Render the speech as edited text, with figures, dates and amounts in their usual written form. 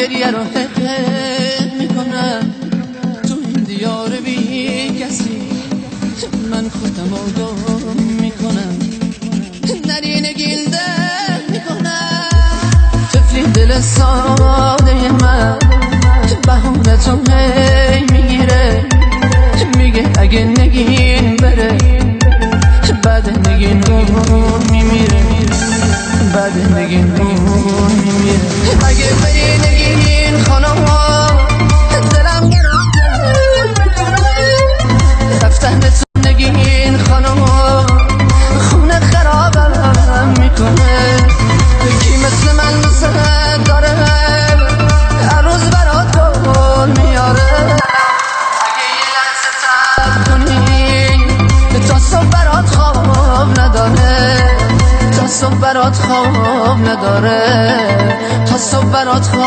گریه رو حق میکنم تو این دیار بی کسی، من خودم آگاه میکنم نری نگین در میکنم. طفلی دل ساده من بهونه تو هی میگیره، میگه اگه نگین بره بعد نگین اون میمیره، بعد نگین اون میمیره. اگه بری نگین خانم دلم رفتن تو نگین خانم خونه خرابم میکنه. کی مثل من دوست داره هر روز برات گل میاره. اگه یه لحظه صبر کنی تا صبح برات خواب نداره، تا صبح برات خواب نداره، تا صبح برات خواب